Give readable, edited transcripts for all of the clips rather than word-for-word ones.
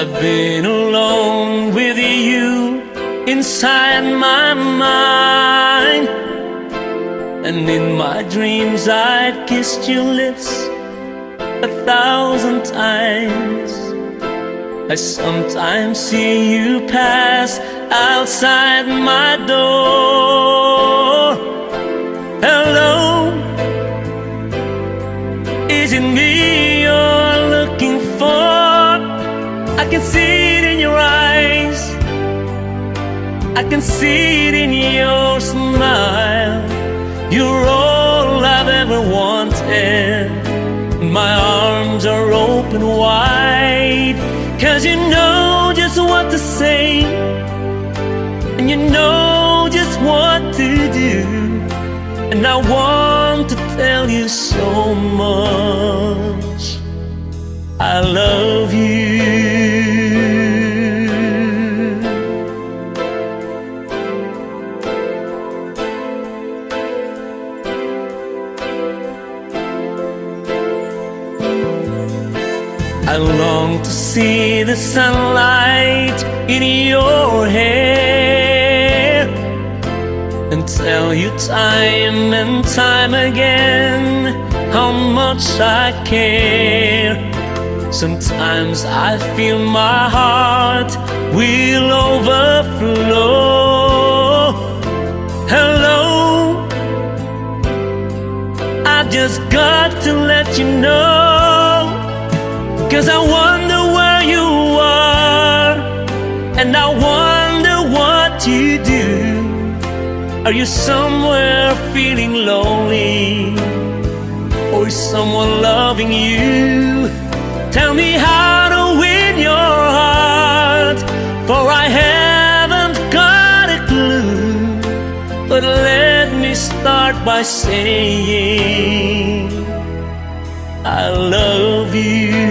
I've been alone with you inside my mind, and in my dreams I've kissed your lips 1,000 times. I sometimes see you pass outside my door. Hello, is it me you're looking for? I can see it in your eyes, I can see it in your smile. You're all I've ever wanted. My arms are open wide, 'cause you know just what to say, and you know just what to do. And I want to tell you so much, I love you. I long to see the sunlight in your hair, and tell you time and time again how much I care. Sometimes I feel my heart will overflow. Hello, I just got to let you know, 'cause I wonder where you are, and I wonder what you do. Are you somewhere feeling lonely, or is someone loving you? Tell me how to win your heart, for I haven't got a clue. But let me start by saying I love you.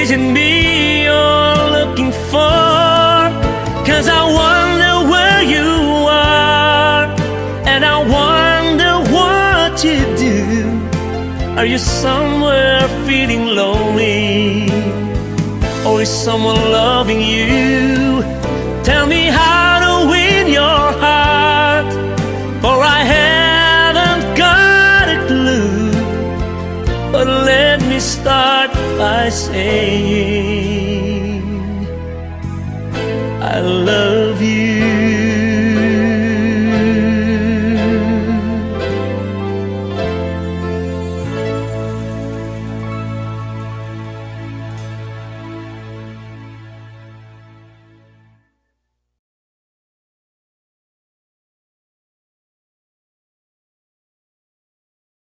Is it me you're looking for? 'Cause I wonder where you are, and I wonder what you do. Are you somewhere feeling lonely, or is someone loving you? Tell me how to win your heart, for I haven't got a clue. But let me start by saying